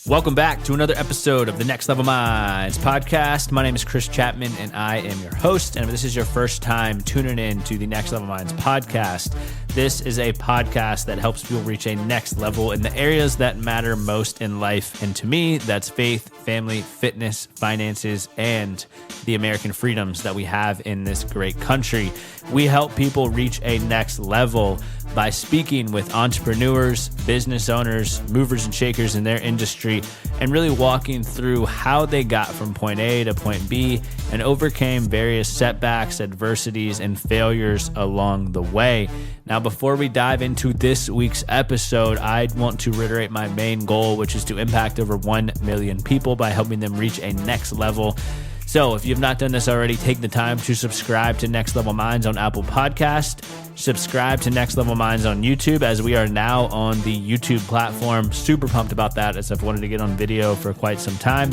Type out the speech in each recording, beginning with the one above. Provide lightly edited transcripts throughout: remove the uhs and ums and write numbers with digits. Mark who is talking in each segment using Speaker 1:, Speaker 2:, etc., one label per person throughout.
Speaker 1: Welcome back to another episode of the Next Level Minds podcast. My name is Chris Chapman, and I am your host. And if this is your first time tuning in to the Next Level Minds podcast, this is a podcast that helps people reach a next level in the areas that matter most in life. And to me, that's faith, family, fitness, finances, and the American freedoms that we have in this great country. We help people reach a next level by speaking with entrepreneurs, business owners, movers and shakers in their industry, and really walking through how they got from point A to point B and overcame various setbacks, adversities, and failures along the way. Now, before we dive into this week's episode, I want to reiterate my main goal, which is to impact over 1 million people by helping them reach a next level. So if you've not done this already, take the time to subscribe to Next Level Minds on Apple Podcast. Subscribe to Next Level Minds on YouTube, as we are now on the YouTube platform. Super pumped about that, as I've wanted to get on video for quite some time.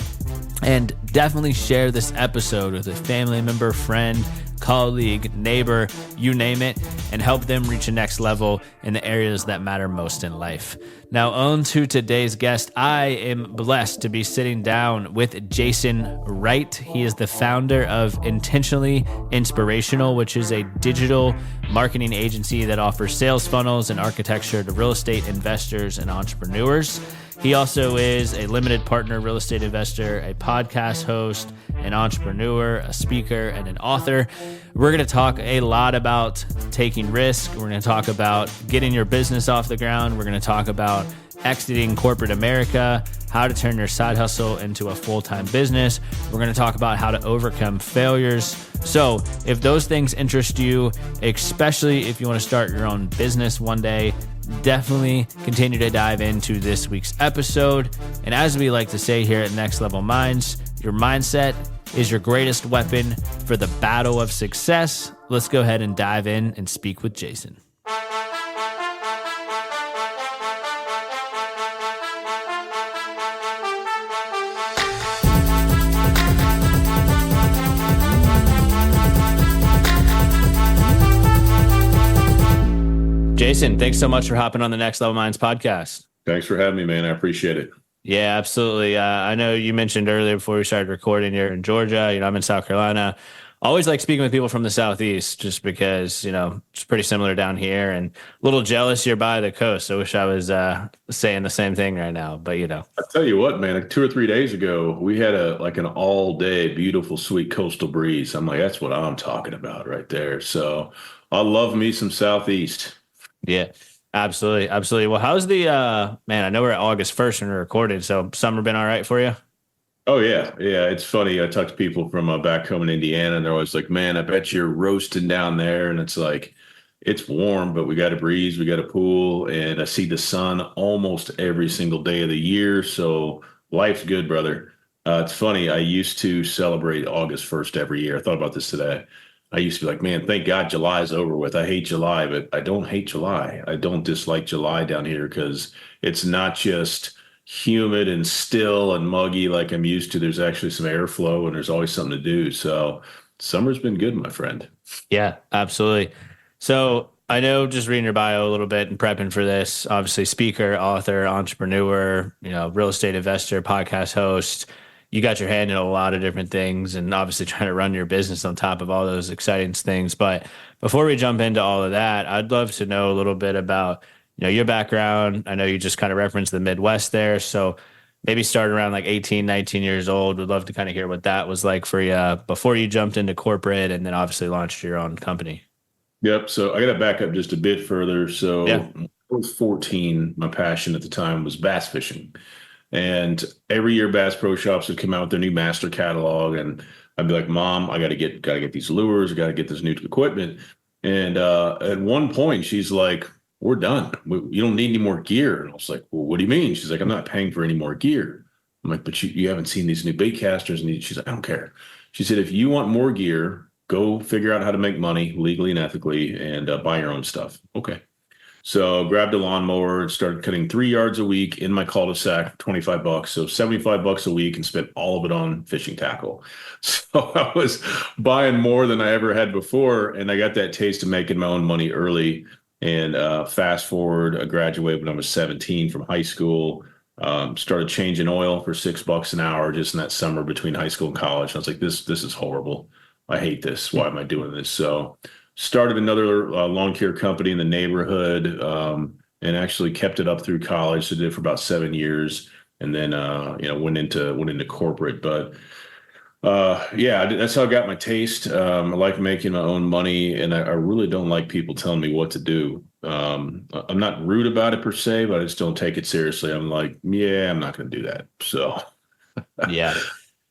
Speaker 1: And definitely share this episode with a family member, friend, colleague, neighbor, you name it, and help them reach a next level in the areas that matter most in life. Now, on to today's guest. I am blessed to be sitting down with Jason Wright. He is the founder of Intentionally Inspirational, which is a digital marketing agency that offers sales funnels and architecture to real estate investors and entrepreneurs. He also is a limited partner real estate investor, a podcast host, an entrepreneur, a speaker, and an author. We're going to talk a lot about taking risk. We're going to talk about getting your business off the ground. We're going to talk about exiting corporate America, how to turn your side hustle into a full-time business. We're going to talk about how to overcome failures. So if those things interest you, especially if you want to start your own business one day, definitely continue to dive into this week's episode. And as we like to say here at Next Level Minds, your mindset is your greatest weapon for the battle of success. Let's go ahead and dive in and speak with Jason. Jason, thanks so much for hopping on the Next Level Minds podcast.
Speaker 2: Thanks for having me, man. I appreciate it.
Speaker 1: Yeah, absolutely. I know you mentioned earlier before we started recording, you're in Georgia. I'm in South Carolina. Always like speaking with people from the Southeast just because, it's pretty similar down here, and a little jealous you're by the coast. I wish I was saying the same thing right now, but I
Speaker 2: tell you what, man, like 2 or 3 days ago, we had an all day beautiful, sweet coastal breeze. I'm like, that's what I'm talking about right there. So I love me some Southeast.
Speaker 1: Yeah, absolutely. Absolutely. Well, how's the, man, I know we're at August 1st when we're recording, so summer been all right for you?
Speaker 2: Oh, yeah. Yeah. It's funny. I talk to people from back home in Indiana, and they're always like, man, I bet you're roasting down there. And it's like, it's warm, but we got a breeze, we got a pool, and I see the sun almost every single day of the year. So life's good, brother. It's funny. I used to celebrate August 1st every year. I thought about this today. I used to be like, man, thank God July is over with. I hate July, but I don't hate July. I don't dislike July down here because it's not just humid and still and muggy like I'm used to. There's actually some airflow and there's always something to do. So summer's been good, my friend.
Speaker 1: Yeah, absolutely. So I know, just reading your bio a little bit and prepping for this, obviously speaker, author, entrepreneur, real estate investor, podcast host. You got your hand in a lot of different things, and obviously trying to run your business on top of all those exciting things. But before we jump into all of that, I'd love to know a little bit about, your background. I know you just kind of referenced the Midwest there. So maybe start around like 18, 19 years old. Would love to kind of hear what that was like for you before you jumped into corporate and then obviously launched your own company.
Speaker 2: Yep. So I got to back up just a bit further. So
Speaker 1: yeah.
Speaker 2: When I was 14, my passion at the time was bass fishing. And every year Bass Pro Shops would come out with their new master catalog, and I'd be like, Mom, I gotta get these lures, I gotta get this new equipment. And at one point she's like, we're done. You don't need any more gear. And I was like, well, what do you mean? She's like, I'm not paying for any more gear. I'm like, but you haven't seen these new bait casters. And she's like, I don't care. She said, if you want more gear, go figure out how to make money legally and ethically and buy your own stuff. Okay. So grabbed a lawnmower and started cutting 3 yards a week in my cul-de-sac, $25. So $75 a week, and spent all of it on fishing tackle. So I was buying more than I ever had before. And I got that taste of making my own money early. And fast forward, I graduated when I was 17 from high school. Started changing oil for $6 an hour just in that summer between high school and college. I was like, this is horrible. I hate this. Why am I doing this? So started another lawn care company in the neighborhood, and actually kept it up through college. So did it for about 7 years, and then went into corporate. But yeah, that's how I got my taste. I like making my own money, and I really don't like people telling me what to do. I'm not rude about it per se, but I just don't take it seriously. I'm like, yeah, I'm not going to do that. So,
Speaker 1: Yeah.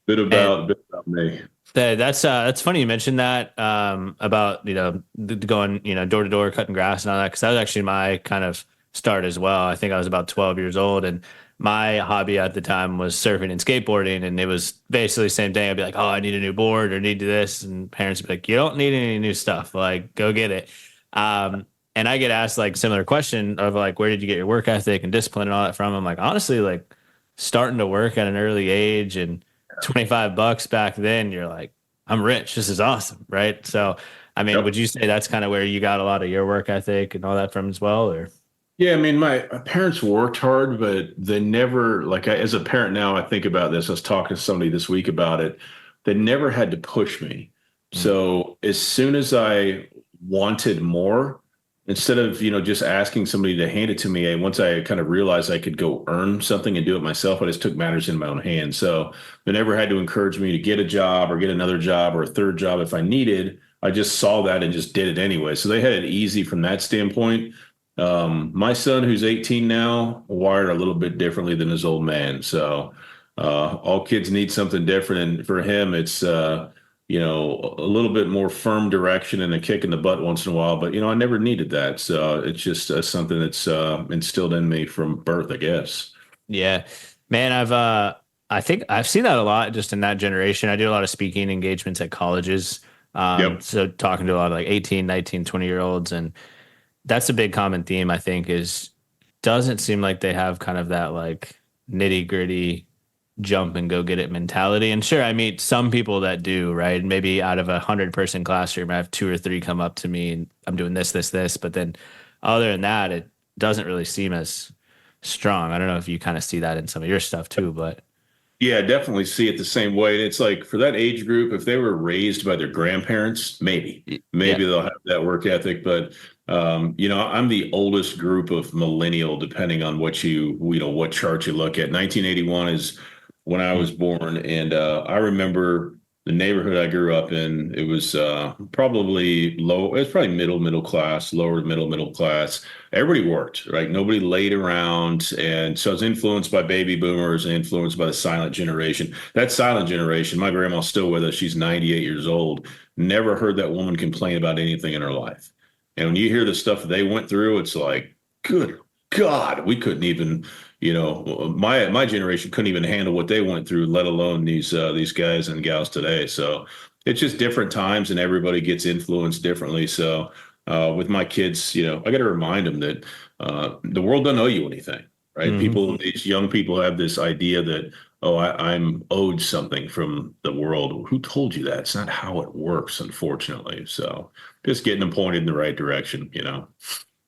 Speaker 2: bit about me.
Speaker 1: That's funny you mentioned that about going door to door cutting grass and all that, because that was actually my kind of start as well. I think I was about 12 years old, and my hobby at the time was surfing and skateboarding, and it was basically the same thing. I'd be like, oh, I need a new board or need this, and parents would be like, you don't need any new stuff, like go get it. And I get asked like similar question of like, where did you get your work ethic and discipline and all that from? I'm like, honestly, like starting to work at an early age and $25 back then, you're like, I'm rich. This is awesome. Right. So, I mean,
Speaker 2: Yep.
Speaker 1: would you say that's kind of where you got a lot of your work ethic and all that from as well? Or,
Speaker 2: Yeah, I mean, my parents worked hard, but they never, like, as a parent now, I think about this. I was talking to somebody this week about it. They never had to push me.
Speaker 1: mm,
Speaker 2: So as soon as I wanted more, instead of, just asking somebody to hand it to me, once I kind of realized I could go earn something and do it myself, I just took matters in my own hands. So they never had to encourage me to get a job or get another job or a third job if I needed. I just saw that and just did it anyway. So they had it easy from that standpoint. My son, who's 18 now, wired a little bit differently than his old man. So all kids need something different. And for him, it's a little bit more firm direction and a kick in the butt once in a while. But I never needed that. So it's just something that's instilled in me from birth, I guess.
Speaker 1: yeah, man, I think I've seen that a lot just in that generation. I do a lot of speaking engagements at colleges.
Speaker 2: Yep.
Speaker 1: So talking to a lot of like 18, 19, 20 year olds, and that's a big common theme, I think, is doesn't seem like they have kind of that like nitty gritty jump and go get it mentality. And sure, I meet some people that do, right? Maybe out of 100-person classroom, I have two or three come up to me and I'm doing this. But then other than that, it doesn't really seem as strong. I don't know if you kind of see that in some of your stuff too, but
Speaker 2: Yeah, I definitely see it the same way. It's like for that age group, if they were raised by their grandparents, maybe,
Speaker 1: yeah.
Speaker 2: maybe they'll have that work ethic. But I'm the oldest group of millennial, depending on what chart you look at. 1981 is when I was
Speaker 1: Mm.
Speaker 2: born, and I remember the neighborhood I grew up in. It was probably low. It was probably middle class, lower middle class. Everybody worked, right? Nobody laid around. And so I was influenced by baby boomers, influenced by the silent generation. That silent generation, my grandma's still with us. She's 98 years old. Never heard that woman complain about anything in her life. And when you hear the stuff they went through, it's like, good God, we couldn't even, my generation couldn't even handle what they went through, let alone these guys and gals today. So it's just different times, and everybody gets influenced differently. So with my kids, I got to remind them that the world doesn't owe you anything, right?
Speaker 1: Hmm.
Speaker 2: These young people have this idea that, oh, I'm owed something from the world. Who told you that? It's not how it works, unfortunately. So just getting them pointed in the right direction.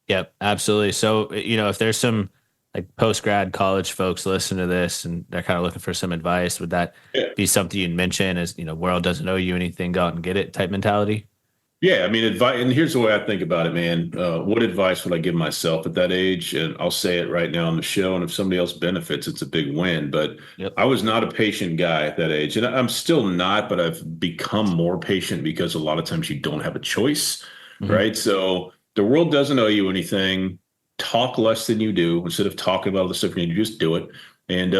Speaker 1: Yep, absolutely. So, if there's some like post grad college folks listen to this and they're kind of looking for some advice, would that
Speaker 2: Yeah.
Speaker 1: be something you'd mention as, world doesn't owe you anything, go out and get it type mentality?
Speaker 2: Yeah, I mean, advice, and here's the way I think about it, man. What advice would I give myself at that age? And I'll say it right now on the show. And if somebody else benefits, it's a big win. But
Speaker 1: Yep.
Speaker 2: I was not a patient guy at that age. And I'm still not, but I've become more patient because a lot of times you don't have a choice,
Speaker 1: Hmm.
Speaker 2: right? So the world doesn't owe you anything. Talk less than you do. Instead of talking about all the stuff you need to just do it. And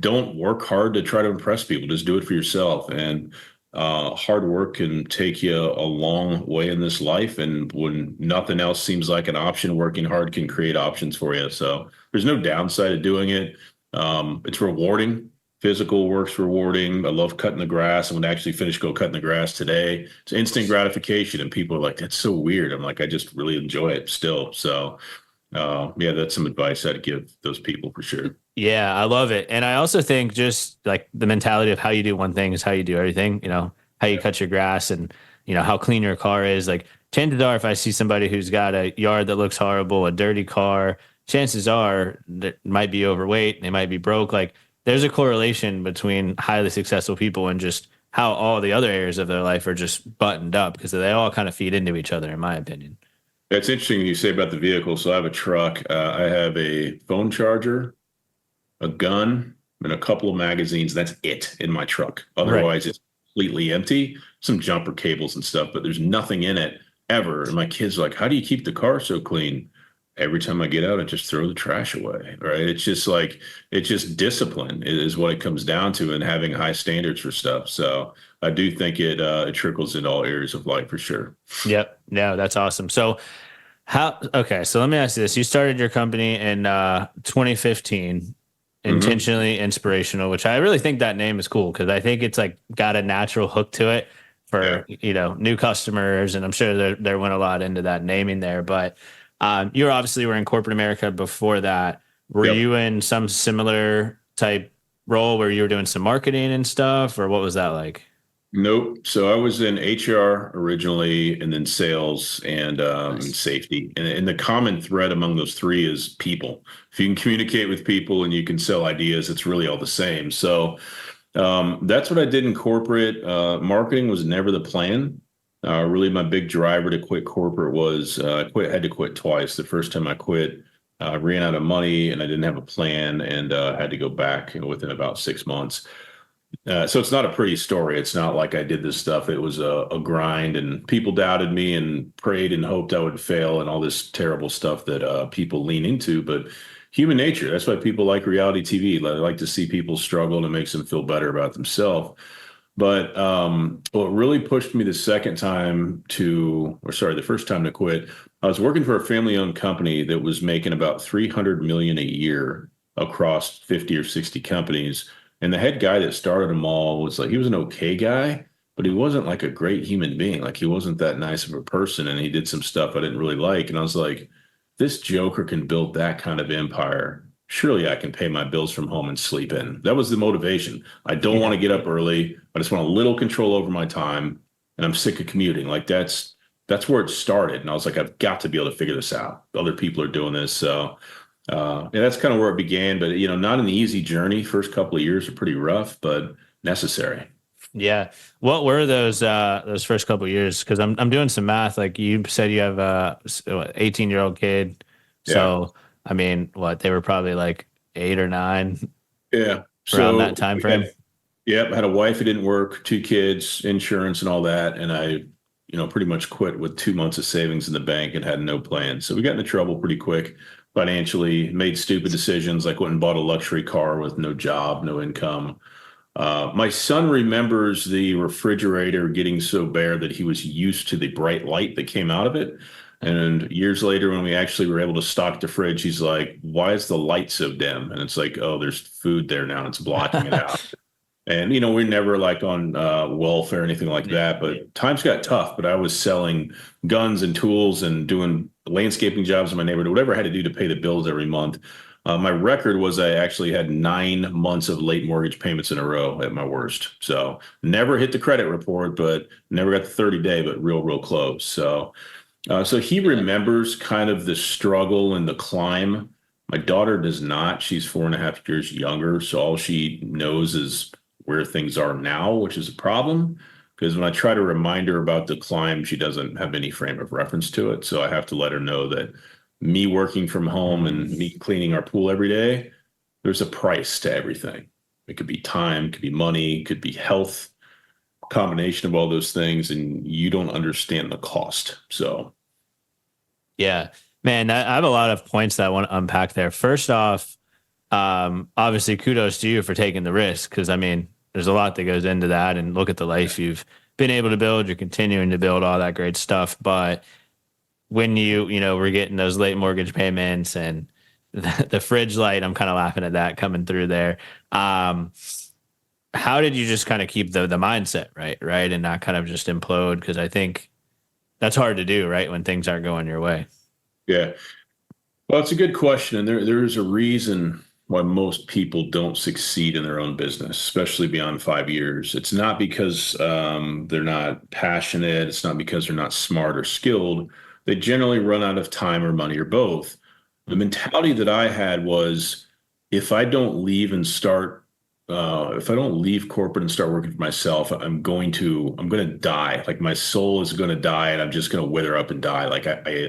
Speaker 2: don't work hard to try to impress people. Just do it for yourself. And hard work can take you a long way in this life. And when nothing else seems like an option, working hard can create options for you. So there's no downside to doing it. It's rewarding. Physical work's rewarding. I love cutting the grass. I'm going to actually go cutting the grass today. It's instant gratification. And people are like, that's so weird. I'm like, I just really enjoy it still. So, yeah, that's some advice I'd give those people for sure.
Speaker 1: Yeah, I love it. And I also think just like the mentality of how you do one thing is how you do everything, how you cut your grass and, how clean your car is. Like chances are if I see somebody who's got a yard that looks horrible, a dirty car, chances are they might be overweight, they might be broke. Like there's a correlation between highly successful people and just how all the other areas of their life are just buttoned up because they all kind of feed into each other, in my opinion.
Speaker 2: That's interesting you say about the vehicle. So I have a truck. I have a phone charger, a gun, and a couple of magazines. That's it in my truck.
Speaker 1: Right.
Speaker 2: Otherwise, it's completely empty. Some jumper cables and stuff, but there's nothing in it ever. And my kids are like, "How do you keep the car so clean?" Every time I get out, I just throw the trash away. Right? It's just like it's just discipline is what it comes down to, and having high standards for stuff. So I do think it trickles in all areas of life for sure.
Speaker 1: Yep. No, that's awesome. So okay, so let me ask you this. You started your company in 2015,
Speaker 2: Hmm.
Speaker 1: intentionally inspirational, which I really think that name is cool because I think it's like got a natural hook to it
Speaker 2: Yeah.
Speaker 1: for, new customers. And I'm sure there went a lot into that naming there, but you were in corporate America before that. Were
Speaker 2: Yep.
Speaker 1: you in some similar type role where you were doing some marketing and stuff, or what was that like?
Speaker 2: Nope. So I was in HR originally, and then sales and
Speaker 1: Nice.
Speaker 2: safety. And the common thread among those three is people. If you can communicate with people and you can sell ideas, it's really all the same. So that's what I did in corporate. Marketing was never the plan. Really, my big driver to quit corporate was had to quit twice. The first time I quit, ran out of money and I didn't have a plan, and had to go back within about 6 months. So it's not a pretty story. It's not like I did this stuff. It was a grind, and people doubted me and prayed and hoped I would fail and all this terrible stuff that people lean into. But human nature, that's why people like reality TV. They like to see people struggle, and it makes them feel better about themselves. But what really pushed me the second time or sorry, the first time to quit, I was working for a family-owned company that was making about 300 million a year across 50 or 60 companies. And the head guy that started them all was like, he was an okay guy, but he wasn't like a great human being. Like he wasn't that nice of a person. And he did some stuff I didn't really like. And I was like, this joker can build that kind of empire. Surely I can pay my bills from home and sleep in. That was the motivation. I don't want
Speaker 1: Yeah.
Speaker 2: to get up early. I just want a little control over my time. And I'm sick of commuting. Like that's where it started. And I was like, I've got to be able to figure this out. Other people are doing this. So yeah, that's kind of where it began, but not an easy journey. First couple of years are pretty rough, but necessary.
Speaker 1: Yeah. What were those first couple of years? Because I'm doing some math. Like you said, you have a 18-year-old kid.
Speaker 2: Yeah.
Speaker 1: So I mean, what they were probably like 8 or 9
Speaker 2: Yeah.
Speaker 1: around that
Speaker 2: So
Speaker 1: time
Speaker 2: we
Speaker 1: frame.
Speaker 2: had, yep, I had a wife who didn't work, two kids, insurance and all that. And I, pretty much quit with 2 months of savings in the bank and had no plan. So we got into trouble pretty quick financially, made stupid decisions, like went and bought a luxury car with no job, no income. My son remembers the refrigerator getting so bare that he was used to the bright light that came out of it. And years later, when we actually were able to stock the fridge, he's like, "Why is the light so dim?" And it's like, "Oh, there's food there now. It's blocking it out." And we're never like on welfare or anything like that. But times got tough. But I was selling guns and tools and doing landscaping jobs in my neighborhood, whatever I had to do to pay the bills every month. My record was I actually had 9 months of late mortgage payments in a row at my worst. So never hit the credit report, but never got the 30-day, but real close. So he
Speaker 1: Yeah.
Speaker 2: remembers kind of the struggle and the climb. My daughter does not. She's 4.5 years younger. So all she knows is where things are now, which is a problem. Because when I try to remind her about the climb, she doesn't have any frame of reference to it. So I have to let her know that me working from home and
Speaker 1: Mm.
Speaker 2: me cleaning our pool every day, there's a price to everything. It could be time, it could be money, it could be health, combination of all those things, and you don't understand the cost. So
Speaker 1: Yeah, man, I have a lot of points that I want to unpack there. First off, obviously, kudos to you for taking the risk because I mean, there's a lot that goes into that, and look at the life you've been able to build. You're continuing to build all that great stuff, but when we're getting those late mortgage payments and the fridge light, I'm kind of laughing at that coming through there. Um, how did you just kind of keep the mindset right, and not kind of just implode? Because I think that's hard to do, right, when things aren't going your way.
Speaker 2: yeah. Well, it's a good question, and there's a reason why most people don't succeed in their own business, especially beyond 5 years. It's not because they're not passionate. It's not because they're not smart or skilled. They generally run out of time or money or both. The mentality that I had was if I don't leave and start, if I don't leave corporate and start working for myself, I'm going to die. Like my soul is going to die and I'm just going to wither up and die. Like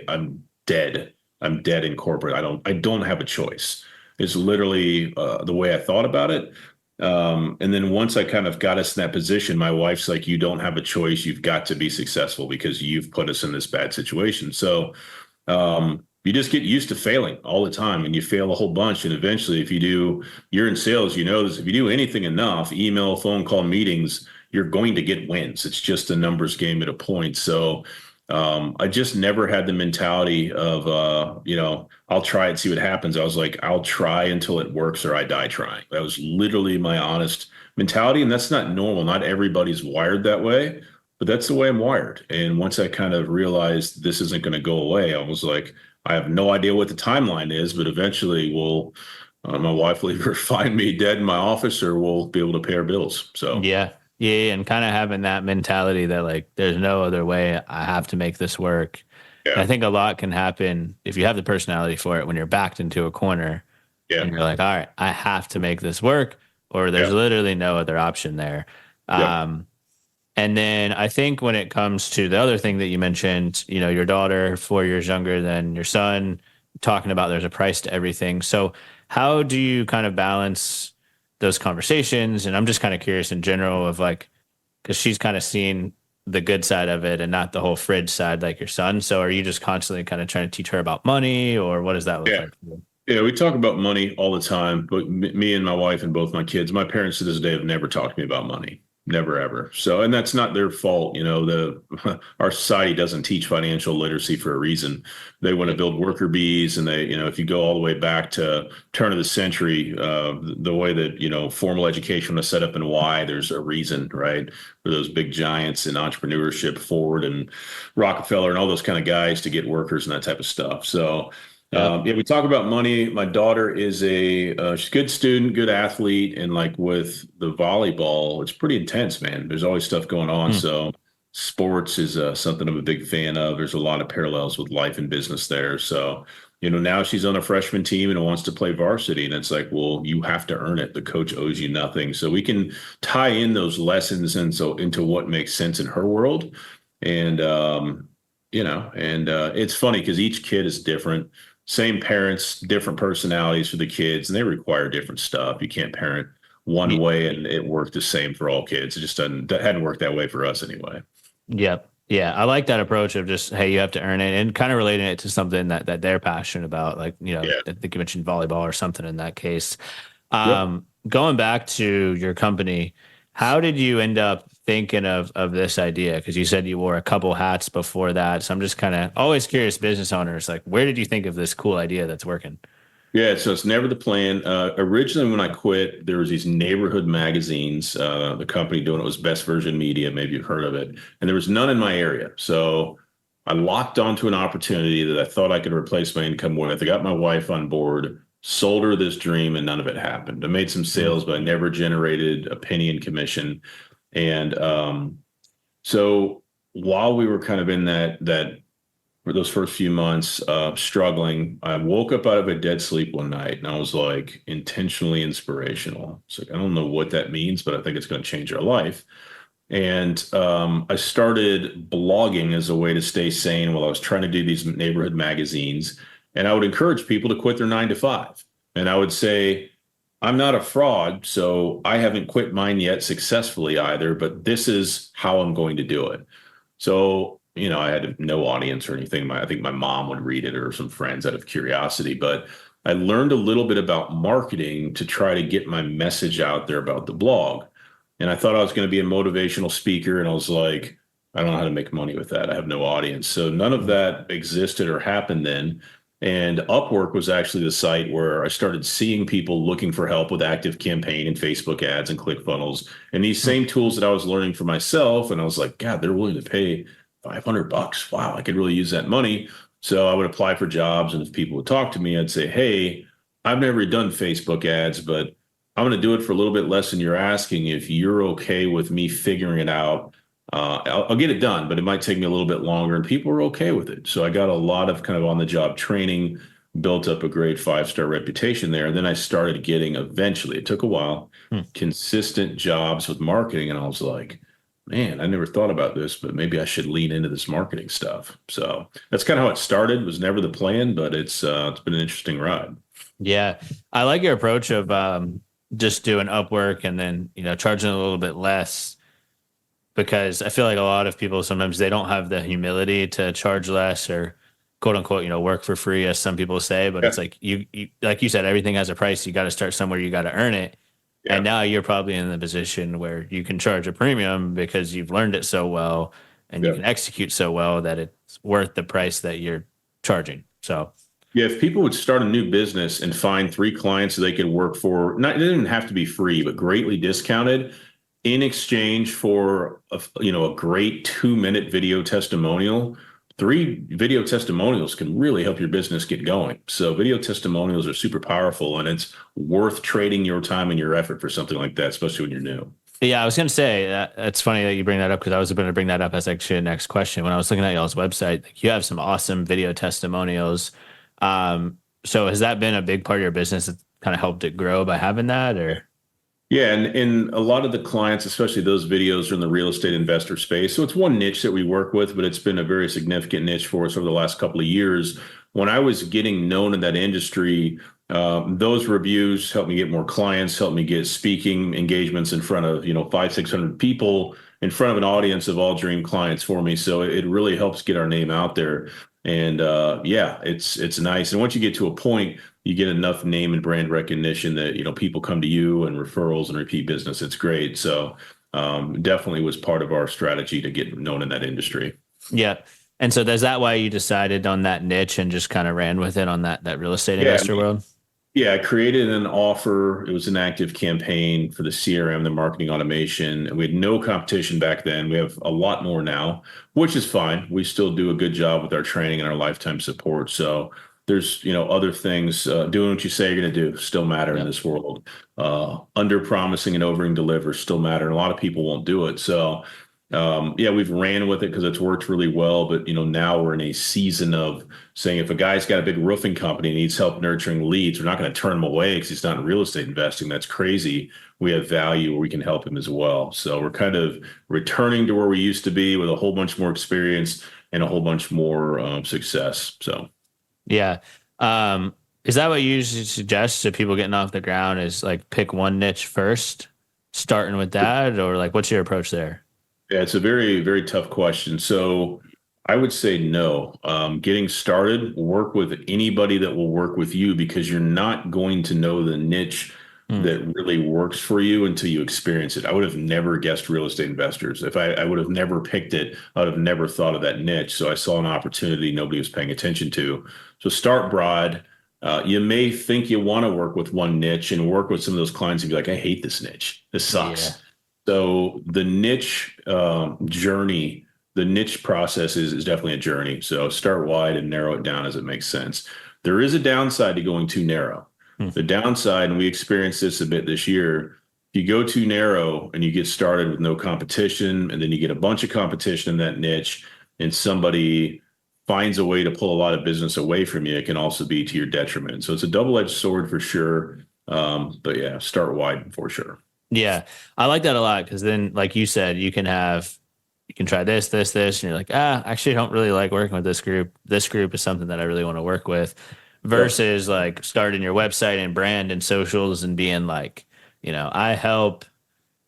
Speaker 2: I'm dead. I'm dead in corporate. I don't have a choice. It's literally the way I thought about it. And then once I kind of got us in that position, my wife's like, you don't have a choice. You've got to be successful because you've put us in this bad situation. So, you just get used to failing all the time and you fail a whole bunch. And eventually, if you do, you're in sales, you know this, if you do anything enough, email, phone call, meetings, you're going to get wins. It's just a numbers game at a point. So I just never had the mentality of, I'll try it, see what happens. I was like, I'll try until it works or I die trying. That was literally my honest mentality. And that's not normal. Not everybody's wired that way, but that's the way I'm wired. And once I kind of realized this isn't going to go away, I was like, I have no idea what the timeline is, but eventually my wife will either find me dead in my office or we'll be able to pay our bills. So
Speaker 1: Yeah. Yeah. And kind of having that mentality that like, there's no other way. I have to make this work. And I
Speaker 2: yeah,
Speaker 1: think a lot can happen if you have the personality for it when you're backed into a corner
Speaker 2: yeah,
Speaker 1: and you're like, all right, I have to make this work, or there's
Speaker 2: yeah,
Speaker 1: literally no other option there.
Speaker 2: yeah,
Speaker 1: Um, and then I think when it comes to the other thing that you mentioned, your daughter, 4 years younger than your son, talking about there's a price to everything. So how do you kind of balance those conversations? And I'm just kind of curious in general of like, because she's kind of seen the good side of it and not the whole fridge side like your son. So are you just constantly kind of trying to teach her about money, or what does that look
Speaker 2: yeah.
Speaker 1: like for you?
Speaker 2: Yeah, we talk about money all the time, but me and my wife and both my kids, my parents to this day have never talked to me about money. Never ever. So, and that's not their fault. Our society doesn't teach financial literacy for a reason. They want to build worker bees, and if you go all the way back to turn of the century, the way that formal education was set up and why there's a reason, right? For those big giants in entrepreneurship, Ford and Rockefeller and all those kind of guys to get workers and that type of stuff. So.
Speaker 1: Yep.
Speaker 2: Yeah, we talk about money. My daughter is she's a good student, good athlete, and like with the volleyball, it's pretty intense, man. There's always stuff going on.
Speaker 1: Hmm.
Speaker 2: So sports is something I'm a big fan of. There's a lot of parallels with life and business there. So, now she's on a freshman team and wants to play varsity, and it's like, well, you have to earn it. The coach owes you nothing. So we can tie in those lessons into what makes sense in her world, and it's funny because each kid is different, same parents, different personalities for the kids, and they require different stuff. You can't parent one
Speaker 1: Y-
Speaker 2: way and it worked the same for all kids. It just that hadn't worked that way for us anyway.
Speaker 1: Yep. Yeah. I like that approach of just, hey, you have to earn it, and kind of relating it to something that they're passionate about. Like,
Speaker 2: Yeah.
Speaker 1: I think you mentioned volleyball or something in that case.
Speaker 2: Yep.
Speaker 1: Going back to your company, how did you end up thinking of this idea? Because you said you wore a couple hats before that. So I'm just kind of always curious, business owners, like, where did you think of this cool idea that's working?
Speaker 2: Yeah, so it's never the plan. Originally, when I quit, there was these neighborhood magazines. The company doing it was Best Version Media. Maybe you've heard of it, and there was none in my area. So I locked onto an opportunity that I thought I could replace my income with. I got my wife on board, sold her this dream, and none of it happened. I made some
Speaker 1: Mm.
Speaker 2: sales, but I never generated a penny in commission. And so while we were kind of in that for those first few months struggling, I woke up out of a dead sleep one night and I was like intentionally inspirational. It's like, I don't know what that means, but I think it's going to change our life. And I started blogging as a way to stay sane while I was trying to do these neighborhood magazines. And I would encourage people to quit their 9 to 5. And I would say, I'm not a fraud, so I haven't quit mine yet successfully either, but this is how I'm going to do it. So, I had no audience or anything. I think my mom would read it or some friends out of curiosity, but I learned a little bit about marketing to try to get my message out there about the blog. And I thought I was going to be a motivational speaker. And I was like, I don't know how to make money with that. I have no audience. So none of that existed or happened then. And Upwork was actually the site where I started seeing people looking for help with active campaign and Facebook ads and ClickFunnels and these
Speaker 1: Mm.
Speaker 2: same tools that I was learning for myself. And I was like, God, they're willing to pay $500. Wow, I could really use that money. So I would apply for jobs. And if people would talk to me, I'd say, hey, I've never done Facebook ads, but I'm going to do it for a little bit less than you're asking. If you're okay with me figuring it out, I'll get it done, but it might take me a little bit longer. And people are okay with it. So I got a lot of kind of on the job training. built up a great 5-star reputation there. And then I started getting, eventually, it took a while,
Speaker 1: Hmm.
Speaker 2: consistent jobs with marketing. And I was like, man, I never thought about this, but maybe I should lean into this marketing stuff. So that's kind of how it started. It was never the plan, but it's been an interesting ride.
Speaker 1: Yeah. I like your approach of just doing Upwork and then, charging a little bit less, because I feel like a lot of people sometimes they don't have the humility to charge less or quote unquote, work for free, as some people say. But
Speaker 2: Yeah.
Speaker 1: it's like you like you said, everything has a price. You got to start somewhere. You got to earn it. And
Speaker 2: Yeah.
Speaker 1: now you're probably in the position where you can charge a premium because you've learned it so well and you
Speaker 2: Yeah.
Speaker 1: can execute so well that it's worth the price that you're charging. So
Speaker 2: Yeah, if people would start a new business and find 3 clients that they could work for, not, it didn't have to be free, but greatly discounted in exchange for a great 2-minute video testimonial. 3 video testimonials can really help your business get going. So video testimonials are super powerful, and it's worth trading your time and your effort for something like that, especially when you're new.
Speaker 1: yeah, I was going to say that it's funny that you bring that up, because I was going to bring that up as actually the next question. When I was looking at y'all's website, like, you have some awesome video testimonials. So has that been a big part of your business that kind of helped it grow by having that, or?
Speaker 2: Yeah, and a lot of the clients, especially those videos, are in the real estate investor space. So it's one niche that we work with, but it's been a very significant niche for us over the last couple of years. When I was getting known in that industry, those reviews helped me get more clients, helped me get speaking engagements in front of 500-600 people, in front of an audience of all dream clients for me. So it really helps get our name out there. And yeah, it's nice. And once you get to a point, you get enough name and brand recognition that people come to you, and referrals and repeat business. It's great. So definitely was part of our strategy to get known in that industry.
Speaker 1: Yeah. And so is that why you decided on that niche and just kind of ran with it on that real estate
Speaker 2: Yeah,
Speaker 1: investor world?
Speaker 2: yeah, I created an offer. It was an active campaign for the CRM, the marketing automation. And we had no competition back then. We have a lot more now, which is fine. We still do a good job with our training and our lifetime support. So there's, other things, doing what you say you're going to do still matter in
Speaker 1: Yeah.
Speaker 2: this world. Under promising and over deliver still matter. And a lot of people won't do it. So yeah, we've ran with it because it's worked really well. But now we're in a season of saying, if a guy's got a big roofing company and needs help nurturing leads, we're not going to turn him away because he's not in real estate investing. That's crazy. We have value where we can help him as well. So we're kind of returning to where we used to be with a whole bunch more experience and a whole bunch more success. So
Speaker 1: Yeah. Is that what you usually suggest to people getting off the ground, is like pick one niche first, starting with that, or like what's your approach there?
Speaker 2: yeah, it's a very, very tough question. So I would say no. Getting started, work with anybody that will work with you, because you're not going to know the niche
Speaker 1: Hmm.
Speaker 2: that really works for you until you experience it. I would have never guessed real estate investors. If I would have never picked it, I would have never thought of that niche. So I saw an opportunity nobody was paying attention to. So start broad. You may think you want to work with one niche and work with some of those clients and be like, I hate this niche. This
Speaker 1: Yeah.
Speaker 2: sucks. So the niche journey, the niche process is definitely a journey. So start wide and narrow it down as it makes sense. There is a downside to going too narrow.
Speaker 1: Hmm.
Speaker 2: The downside, and we experienced this a bit this year, if you go too narrow and you get started with no competition, and then you get a bunch of competition in that niche, and somebody finds a way to pull a lot of business away from you, it can also be to your detriment. So it's a double-edged sword for sure. But yeah, start wide for sure.
Speaker 1: Yeah. I like that a lot, because then, like you said, you can try this, and you're like, actually, I don't really like working with this group. This group is something that I really want to work with,
Speaker 2: Yep.
Speaker 1: versus like starting your website and brand and socials and being like, I help,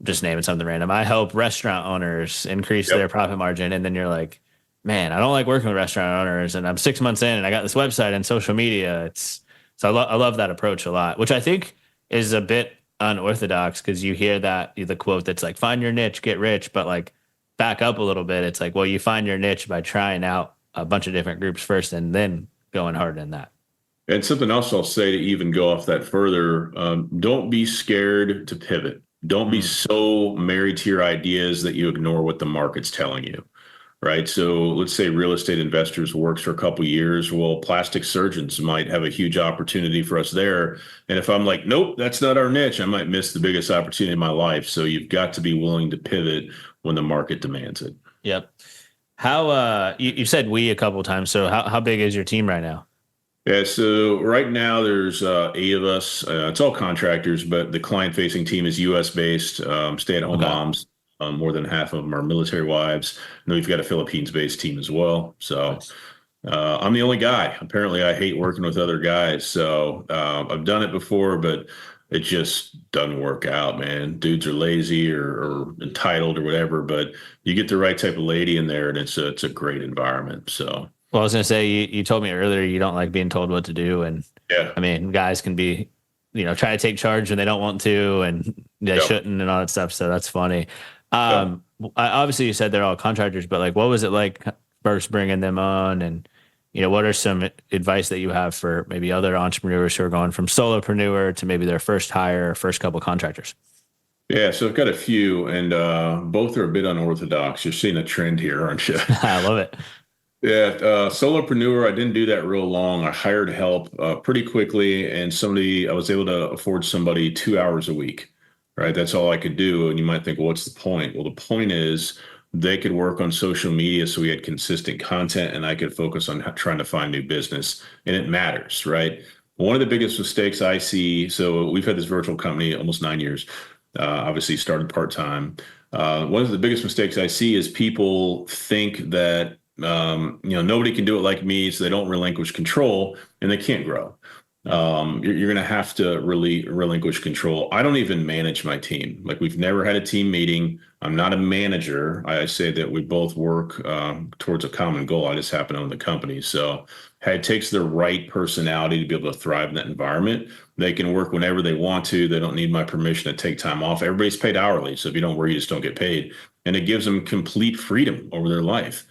Speaker 1: just naming something random. I help restaurant owners increase their
Speaker 2: Yep.
Speaker 1: profit margin. And then you're like, man, I don't like working with restaurant owners, and I'm 6 months in and I got this website and social media. I love that approach a lot, which I think is a bit unorthodox, because you hear the quote that's like, find your niche, get rich. But like, back up a little bit. It's like, well, you find your niche by trying out a bunch of different groups first and then going hard in that.
Speaker 2: And something else I'll say to even go off that further, don't be scared to pivot. Don't be
Speaker 1: Mm,
Speaker 2: so married to your ideas that you ignore what the market's telling you, right? So let's say real estate investors works for a couple of years. Well, plastic surgeons might have a huge opportunity for us there. And if I'm like, nope, that's not our niche, I might miss the biggest opportunity in my life. So you've got to be willing to pivot when the market demands it.
Speaker 1: yep. How you said we a couple of times. So how big is your team right now?
Speaker 2: Yeah, so right now there's 8 of us. It's all contractors, but the client-facing team is U.S. based, stay-at-home
Speaker 1: Okay.
Speaker 2: moms. More than half of them are military wives. And then we've got a Philippines-based team as well. So
Speaker 1: Nice.
Speaker 2: I'm the only guy. Apparently, I hate working with other guys. So I've done it before, but it just doesn't work out, man. Dudes are lazy or entitled or whatever. But you get the right type of lady in there, and it's a great environment. So
Speaker 1: Well, I was gonna say you told me earlier you don't like being told what to do, and
Speaker 2: yeah,
Speaker 1: I mean guys can be, try to take charge when they don't want to, and they
Speaker 2: yeah,
Speaker 1: shouldn't, and all that stuff. So that's funny.
Speaker 2: yeah.
Speaker 1: Obviously you said they're all contractors, but like, what was it like first bringing them on, and what are some advice that you have for maybe other entrepreneurs who are going from solopreneur to maybe their first hire, first couple contractors?
Speaker 2: Yeah, so I've got a few, and both are a bit unorthodox. You're seeing a trend here, aren't you?
Speaker 1: I love it.
Speaker 2: Yeah, solopreneur. I didn't do that real long. I hired help pretty quickly, and I was able to afford somebody 2 hours a week, right? That's all I could do. And you might think, well, what's the point? Well, the point is they could work on social media, so we had consistent content, and I could focus on trying to find new business, and it matters, right? One of the biggest mistakes I see. So we've had this virtual company almost 9 years. Obviously, started part time. One of the biggest mistakes I see is people think that nobody can do it like me, so they don't relinquish control and they can't grow. You're going to have to really relinquish control. I don't even manage my team. Like we've never had a team meeting. I'm not a manager. I say that we both work towards a common goal. I just happen to own the company. So it takes the right personality to be able to thrive in that environment. They can work whenever they want to. They don't need my permission to take time off. Everybody's paid hourly. So if you don't work, you just don't get paid. And it gives them complete freedom over their life.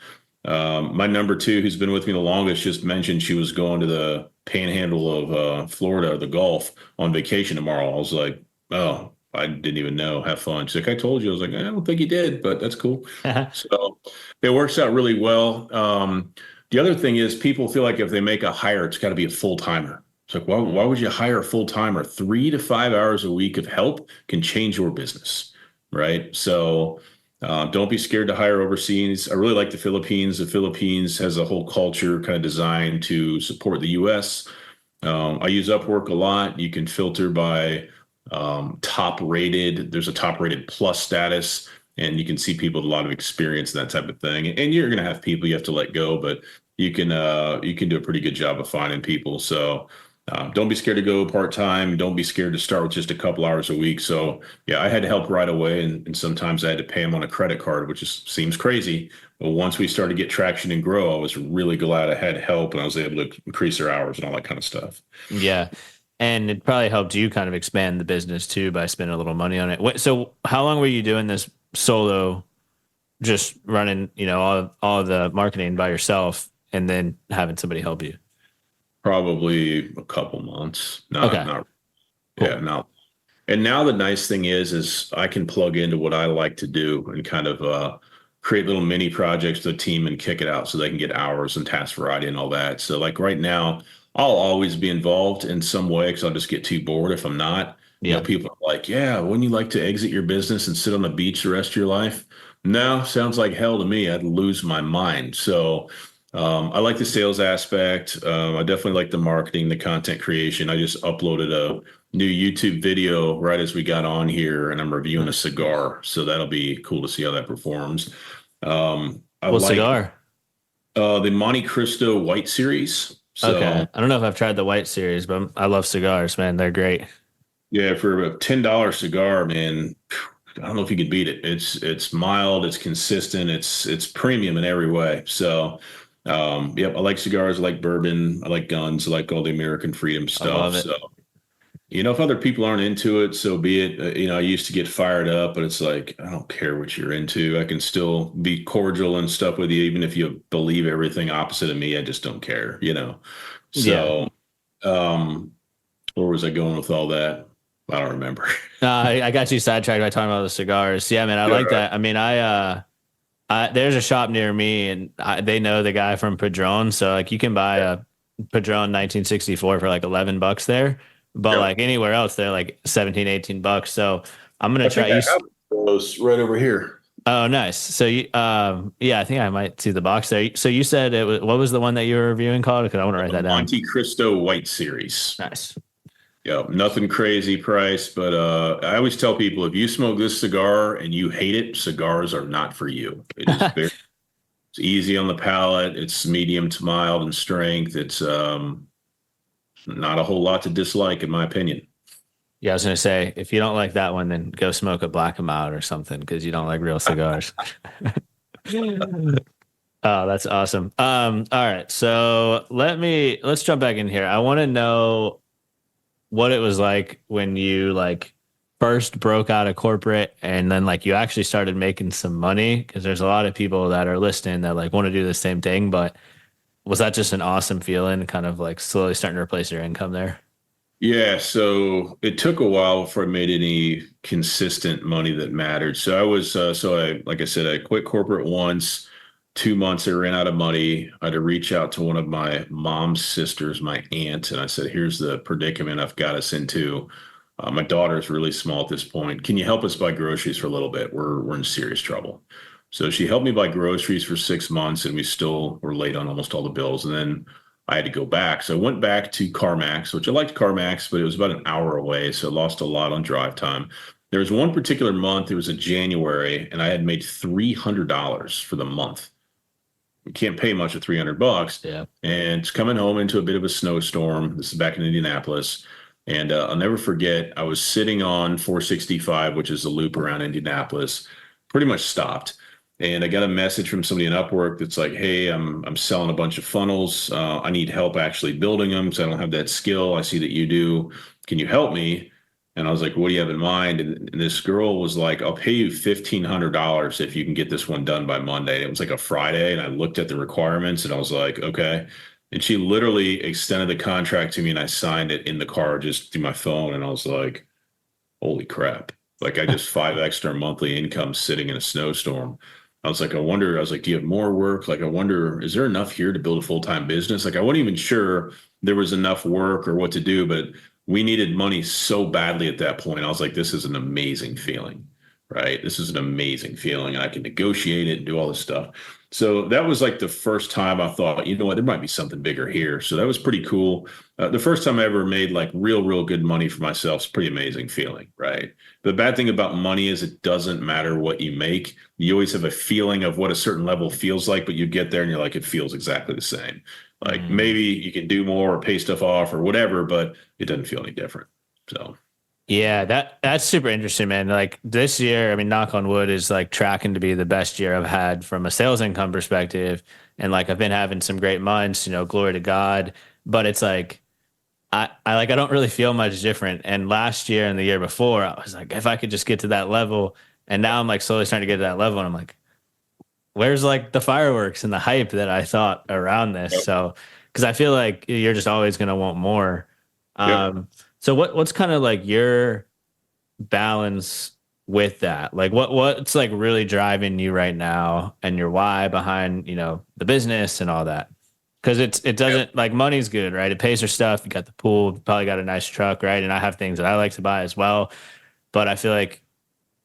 Speaker 2: My number two, who's been with me the longest, just mentioned she was going to the panhandle of Florida, the Gulf, on vacation tomorrow. I was like, oh, I didn't even know. Have fun. She's like, I told you. I was like, I don't think you did, but that's cool. So it works out really well. The other thing is people feel like if they make a hire, it's got to be a full timer. It's like, why would you hire a full timer? 3 to 5 hours a week of help can change your business, right? So don't be scared to hire overseas. I really like the Philippines. The Philippines has a whole culture kind of designed to support the US. I use Upwork a lot. You can filter by top rated. There's a top rated plus status, and you can see people with a lot of experience and that type of thing. And you're going to have people you have to let go, but you can do a pretty good job of finding people. So don't be scared to go part-time. Don't be scared to start with just a couple hours a week. So yeah, I had help right away, and sometimes I had to pay them on a credit card, which seems crazy. But once we started to get traction and grow, I was really glad I had help and I was able to increase their hours and all that kind of stuff.
Speaker 1: Yeah. And it probably helped you kind of expand the business too by spending a little money on it. So how long were you doing this solo, just running, all of the marketing by yourself and then having somebody help you?
Speaker 2: Probably a couple months.
Speaker 1: Okay,
Speaker 2: Not
Speaker 1: cool.
Speaker 2: yeah, not. And now the nice thing is I can plug into what I like to do and kind of create little mini projects with the team and kick it out so they can get hours and task variety and all that. So like right now, I'll always be involved in some way because I'll just get too bored if I'm not.
Speaker 1: Yeah.
Speaker 2: People are like, yeah, wouldn't you like to exit your business and sit on the beach the rest of your life? No, sounds like hell to me. I'd lose my mind. So I like the sales aspect. I definitely like the marketing, the content creation. I just uploaded a new YouTube video right as we got on here, and I'm reviewing a
Speaker 1: Nice.
Speaker 2: cigar. So that'll be cool to see how that performs. I
Speaker 1: What
Speaker 2: like
Speaker 1: cigar?
Speaker 2: the Monte Cristo White Series.
Speaker 1: Okay.
Speaker 2: So
Speaker 1: I don't know if I've tried the white series, but I love cigars, man. They're great.
Speaker 2: yeah, for a $10 cigar, man, I don't know if you could beat it. It's mild, it's consistent, it's premium in every way. So yep, I like cigars, I like bourbon, I like guns, I like all the American freedom
Speaker 1: I love
Speaker 2: stuff.
Speaker 1: it.
Speaker 2: So if other people aren't into it, so be it. I used to get fired up, but it's like, I don't care what you're into. I can still be cordial and stuff with you, even if you believe everything opposite of me. I just don't care.
Speaker 1: Yeah.
Speaker 2: So, where was I going with all that? I don't remember.
Speaker 1: I got you sidetracked by talking about the cigars. Yeah, man, I
Speaker 2: Yeah,
Speaker 1: like
Speaker 2: right.
Speaker 1: that. I mean, there's a shop near me, and they know the guy from Padron, so like you can buy a Padron 1964 for like $11 there, but
Speaker 2: Yep.
Speaker 1: like anywhere else, they're like 17, $18. So I'm gonna
Speaker 2: I
Speaker 1: try.
Speaker 2: think I have those right over here.
Speaker 1: Oh, nice. So you, yeah, I think I might see the box there. So you said it was, what was the one that you were reviewing called? Because I want to write
Speaker 2: The
Speaker 1: that down.
Speaker 2: Monte Cristo White Series.
Speaker 1: Nice.
Speaker 2: Yeah, nothing crazy price, but I always tell people if you smoke this cigar and you hate it, cigars are not for you. It is very it's easy on the palate. It's medium to mild in strength. It's not a whole lot to dislike, in my opinion.
Speaker 1: Yeah, I was gonna say if you don't like that one, then go smoke a black and mild or something because you don't like real cigars. Oh, that's awesome. All right. So let's jump back in here. I want to know what it was like when you like first broke out of corporate and then like you actually started making some money because there's a lot of people that are listening that like want to do the same thing, but was that just an awesome feeling kind of like slowly starting to replace your income there?
Speaker 2: Yeah, so it took a while before I made any consistent money that mattered. So I was, like I said, I quit corporate once. 2 months, I ran out of money. I had to reach out to one of my mom's sisters, my aunt, and I said, "Here's the predicament I've got us into. My daughter's really small at this point. Can you help us buy groceries for a little bit? We're in serious trouble." So she helped me buy groceries for 6 months, and we still were late on almost all the bills. And then I had to go back. So I went back to CarMax, which I liked CarMax, but it was about an hour away. So I lost a lot on drive time. There was one particular month, it was a January, and I had made $300 for the month. You can't pay much of 300 bucks.
Speaker 1: Yeah.
Speaker 2: And it's coming home into a bit of a snowstorm. This is back in Indianapolis. And I'll never forget, I was sitting on 465, which is the loop around Indianapolis, pretty much stopped. And I got a message from somebody in Upwork that's like, "Hey, I'm selling a bunch of funnels. I need help actually building them because I don't have that skill. I see that you do. Can you help me?" And I was like, "What do you have in mind?" And this girl was like, "I'll pay you $1,500 if you can get this one done by Monday." And it was like a Friday, and I looked at the requirements and I was like, "Okay." And she literally extended the contract to me, and I signed it in the car just through my phone. And I was like, "Holy crap!" Like I just five extra monthly income sitting in a snowstorm. I was like, I was like, "Do you have more work? Like, I wonder, is there enough here to build a full-time business?" Like, I wasn't even sure there was enough work or what to do, but we needed money so badly at that point. I was like, this is an amazing feeling, right? This is an amazing feeling. I can negotiate it and do all this stuff. So that was like the first time I thought, you know what, there might be something bigger here. So that was pretty cool. The first time I ever made like real good money for myself is pretty amazing feeling, right? The bad thing about money is it doesn't matter what you make. You always have a feeling of what a certain level feels like, but you get there and you're like, it feels exactly the same. Like
Speaker 1: Mm.
Speaker 2: maybe you can do more or pay stuff off or whatever, but it doesn't feel any different. So
Speaker 1: Yeah, that's super interesting, man. Like this year, I mean, knock on wood, is like tracking to be the best year I've had from a sales income perspective. And like I've been having some great months, you know, glory to God. But it's like I don't really feel much different. And last year and the year before, I was like, if I could just get to that level. And now I'm like slowly starting to get to that level. And I'm like, where's like the fireworks and the hype that I thought around this?
Speaker 2: yep,
Speaker 1: So because I feel like you're just always gonna want more.
Speaker 2: yep.
Speaker 1: So what's kind of like your balance with that? Like what's like really driving you right now and your why behind, you know, the business and all that? Because it doesn't like money's good, right? It pays for stuff. You got the pool, probably got a nice truck, right? And I have things that I like to buy as well. But I feel like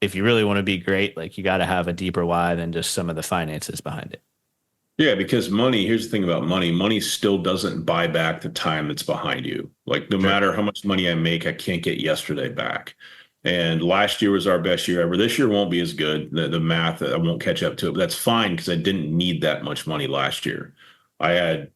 Speaker 1: if you really want to be great, like you got to have a deeper why than just some of the finances behind it.
Speaker 2: Yeah, because money, here's the thing about money, money still doesn't buy back the time that's behind you. Like no
Speaker 1: Sure.
Speaker 2: matter how much money I make, I can't get yesterday back. And last year was our best year ever. This year won't be as good. The math, I won't catch up to it, but that's fine because I didn't need that much money last year. I had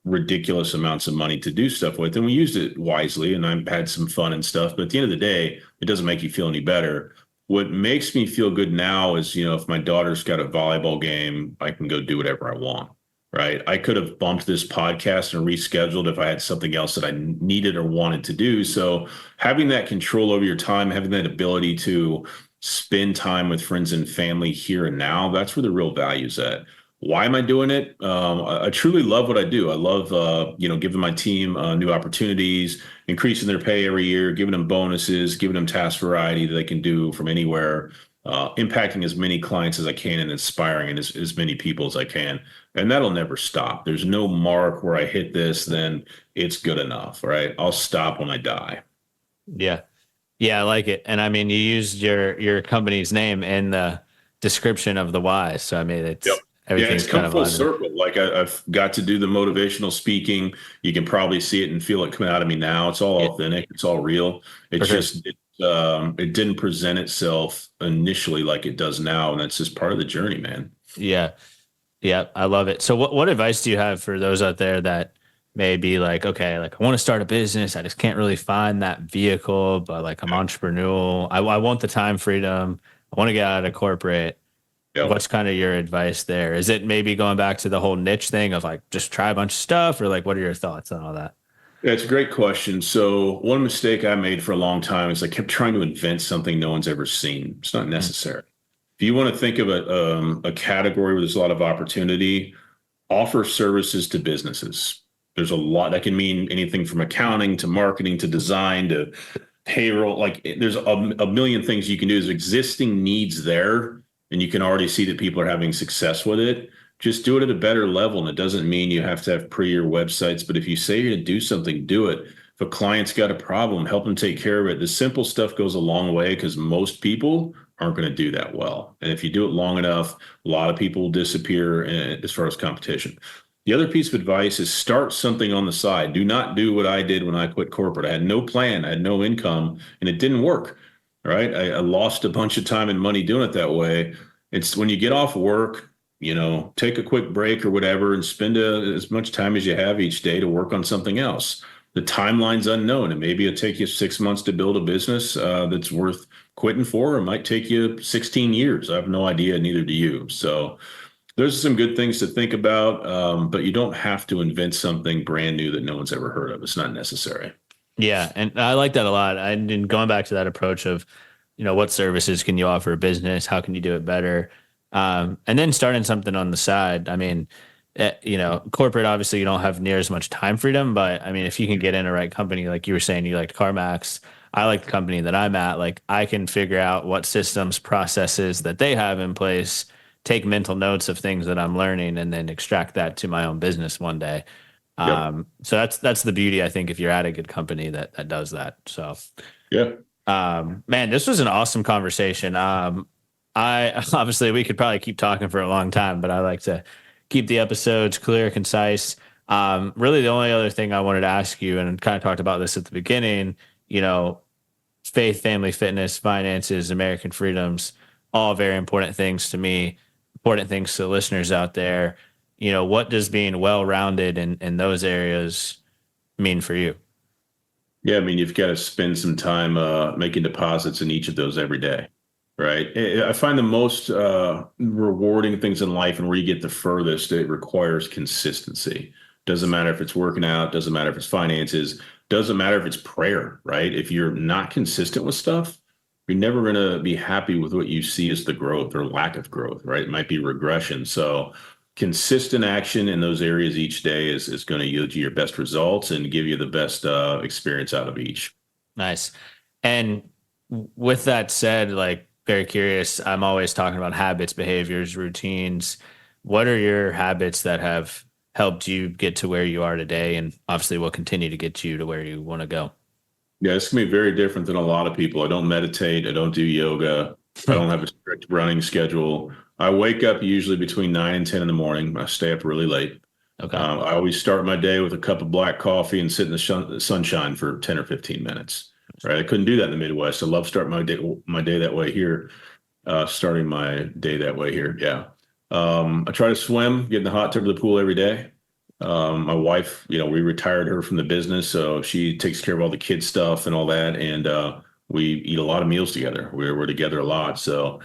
Speaker 2: ridiculous amounts of money to do stuff with, and we used it wisely, and I had some fun and stuff. But at the end of the day, it doesn't make you feel any better. What makes me feel good now is, you know, if my daughter's got a volleyball game, I can go do whatever I want, right? I could have bumped this podcast and rescheduled if I had something else that I needed or wanted to do. So having that control over your time, having that ability to spend time with friends and family here and now, that's where the real value's at. Why am I doing it? I truly love what I do. I love, you know, giving my team new opportunities, increasing their pay every year, giving them bonuses, giving them task variety that they can do from anywhere, impacting as many clients as I can and inspiring as many people as I can. And that'll never stop. There's no mark where I hit this, then it's good enough, right? I'll stop when I die.
Speaker 1: Yeah. Yeah, I like it. And I mean, you used your company's name in the description of the why. So I mean,
Speaker 2: Yep.
Speaker 1: it's
Speaker 2: Yeah, it's
Speaker 1: everything's kind
Speaker 2: come
Speaker 1: of
Speaker 2: full
Speaker 1: aligned.
Speaker 2: circle. Like I've got to do the motivational speaking. You can probably see it and feel it coming out of me now. It's all
Speaker 1: Yeah,
Speaker 2: authentic. It's all real.
Speaker 1: for
Speaker 2: It's
Speaker 1: sure.
Speaker 2: just it didn't present itself initially like it does now, and that's just part of the journey, man.
Speaker 1: Yeah. Yeah. I love it. So what advice do you have for those out there that may be like, okay, like I want to start a business. I just can't really find that vehicle, but like I'm entrepreneurial. I want the time freedom. I want to get out of corporate.
Speaker 2: Yep.
Speaker 1: What's kind of your advice there? Is it maybe going back to the whole niche thing of like just try a bunch of stuff, or like what are your thoughts on all that?
Speaker 2: Yeah, it's a great question. So one mistake I made for a long time is I kept trying to invent something no one's ever seen. It's not
Speaker 1: Mm.
Speaker 2: necessary. If you want to think of a category where there's a lot of opportunity, offer services to businesses. There's a lot that can mean anything from accounting to marketing to design to payroll. Like there's a million things you can do. There's existing needs there, and you can already see that people are having success with it. Just do it at a better level. And it doesn't mean you have to have prettier websites, but if you say you're going to do something, do it. If a client's got a problem, help them take care of it. The simple stuff goes a long way because most people aren't going to do that well. And if you do it long enough, a lot of people will disappear as far as competition. The other piece of advice is start something on the side. Do not do what I did when I quit corporate. I had no plan, I had no income, and it didn't work. Right. I lost a bunch of time and money doing it that way. It's when you get off work, take a quick break or whatever and spend as much time as you have each day to work on something else. The timeline's unknown, and maybe it'll take you 6 months to build a business that's worth quitting for. It might take you 16 years. I have no idea, neither do you. So there's some good things to think about, but you don't have to invent something brand new that no one's ever heard of. It's not necessary.
Speaker 1: Yeah, and I like that a lot. And going back to that approach of, what services can you offer a business? How can you do it better? And then starting something on the side. I mean, corporate, obviously you don't have near as much time freedom, but I mean, if you can get in a right company, like you were saying, you liked CarMax, I like the company that I'm at, like I can figure out what systems, processes that they have in place, take mental notes of things that I'm learning, and then extract that to my own business one day.
Speaker 2: Yep.
Speaker 1: So that's the beauty, I think, if you're at a good company that does that. So,
Speaker 2: Yeah.
Speaker 1: man, this was an awesome conversation. I obviously we could probably keep talking for a long time, but I like to keep the episodes clear, concise. Really, the only other thing I wanted to ask you, and kind of talked about this at the beginning, faith, family, fitness, finances, American freedoms, all very important things to me, important things to the listeners out there. What does being well-rounded in those areas mean for you?
Speaker 2: Yeah, I mean, you've got to spend some time making deposits in each of those every day, right? I find the most rewarding things in life and where you get the furthest, it requires consistency. Doesn't matter if it's working out, doesn't matter if it's finances, doesn't matter if it's prayer, right? If you're not consistent with stuff, you're never going to be happy with what you see as the growth or lack of growth, right? It might be regression. So consistent action in those areas each day is going to yield you your best results and give you the best experience out of each.
Speaker 1: Nice. And with that said, like very curious, I'm always talking about habits, behaviors, routines. What are your habits that have helped you get to where you are today, and obviously will continue to get you to where you want to go?
Speaker 2: Yeah, it's going to be very different than a lot of people. I don't meditate. I don't do yoga. I don't have a strict running schedule. I wake up usually between 9 and 10 in the morning. I stay up really late.
Speaker 1: Okay.
Speaker 2: I always start my day with a cup of black coffee and sit in the sunshine for 10 or 15 minutes. Right. I couldn't do that in the Midwest. I love starting my day that way here. Starting my day that way here. Yeah. I try to swim, get in the hot tub of the pool every day. My wife, we retired her from the business, so she takes care of all the kid stuff and all that. And we eat a lot of meals together. We're together a lot. So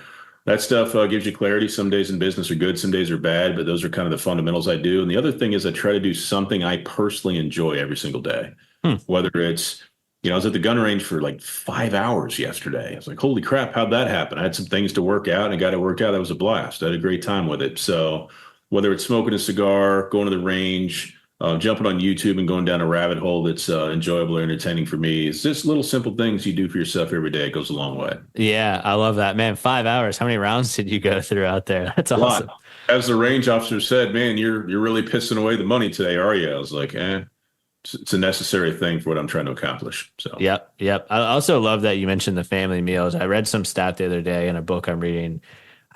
Speaker 2: that stuff gives you clarity. Some days in business are good, some days are bad, but those are kind of the fundamentals I do. And the other thing is I try to do something I personally enjoy every single day,
Speaker 1: Hmm.
Speaker 2: whether it's, I was at the gun range for like 5 hours yesterday. I was like, holy crap, how'd that happen? I had some things to work out and I got it worked out. That was a blast. I had a great time with it. So whether it's smoking a cigar, going to the range, jumping on YouTube and going down a rabbit hole that's enjoyable or entertaining for me, it's just little simple things you do for yourself every day. It goes a long way.
Speaker 1: Yeah, I love that, man. 5 hours. How many rounds did you go through out there? That's
Speaker 2: A
Speaker 1: awesome.
Speaker 2: lot. As the range officer said, man, you're really pissing away the money today, are you? I was like, it's a necessary thing for what I'm trying to accomplish. So,
Speaker 1: Yep, yep. I also love that you mentioned the family meals. I read some stat the other day in a book I'm reading.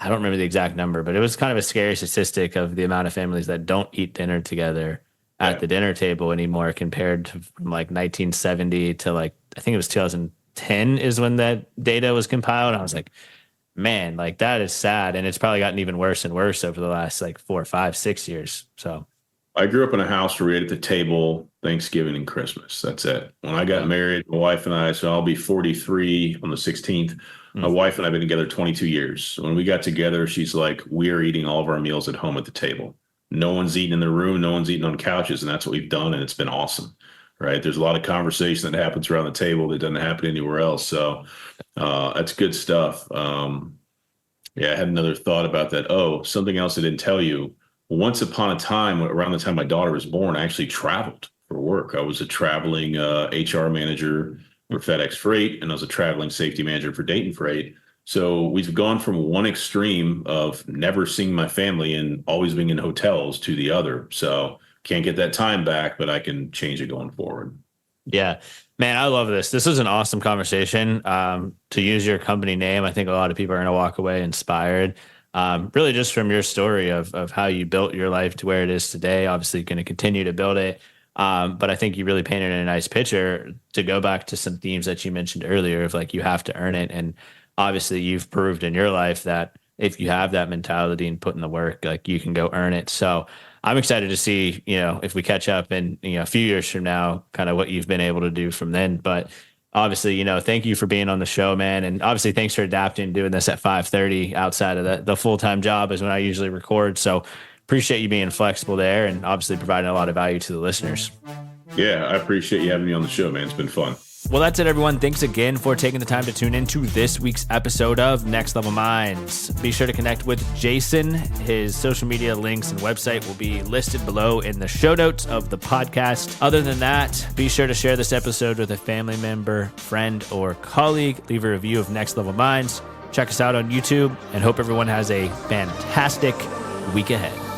Speaker 1: I don't remember the exact number, but it was kind of a scary statistic of the amount of families that don't eat dinner together at the dinner table anymore compared to from like 1970 to like, I think it was 2010 is when that data was compiled. I was like, man, like that is sad. And it's probably gotten even worse and worse over the last like 4, 5, 6 years. So
Speaker 2: I grew up in a house where we ate at the table Thanksgiving and Christmas. That's it. When I got married, my wife and I, so I'll be 43 on the 16th. My wife and I have been together 22 years. So when we got together, she's like, we're eating all of our meals at home at the table. No one's eating in their room. No one's eating on couches. And that's what we've done. And it's been awesome. Right. There's a lot of conversation that happens around the table that doesn't happen anywhere else. So that's good stuff. Yeah, I had another thought about that. Oh, something else I didn't tell you. Once upon a time, around the time my daughter was born, I actually traveled for work. I was a traveling HR manager for FedEx Freight, and I was a traveling safety manager for Dayton Freight. So we've gone from one extreme of never seeing my family and always being in hotels to the other. So can't get that time back, but I can change it going forward.
Speaker 1: yeah, man, I love this. This was an awesome conversation. To use your company name, I think a lot of people are going to walk away inspired. Really just from your story of how you built your life to where it is today, obviously going to continue to build it. But I think you really painted a nice picture to go back to some themes that you mentioned earlier of like, you have to earn it. And obviously you've proved in your life that if you have that mentality and put in the work, like you can go earn it. So I'm excited to see, if we catch up in, a few years from now, kind of what you've been able to do from then. But obviously, thank you for being on the show, man. And obviously thanks for adapting and doing this at 5:30 outside of the full-time job is when I usually record. So appreciate you being flexible there and obviously providing a lot of value to the listeners.
Speaker 2: Yeah, I appreciate you having me on the show, man. It's been fun.
Speaker 1: Well, that's it, everyone. Thanks again for taking the time to tune into this week's episode of Next Level Minds. Be sure to connect with Jason. His social media links and website will be listed below in the show notes of the podcast. Other than that, be sure to share this episode with a family member, friend, or colleague. Leave a review of Next Level Minds. Check us out on YouTube and hope everyone has a fantastic week ahead.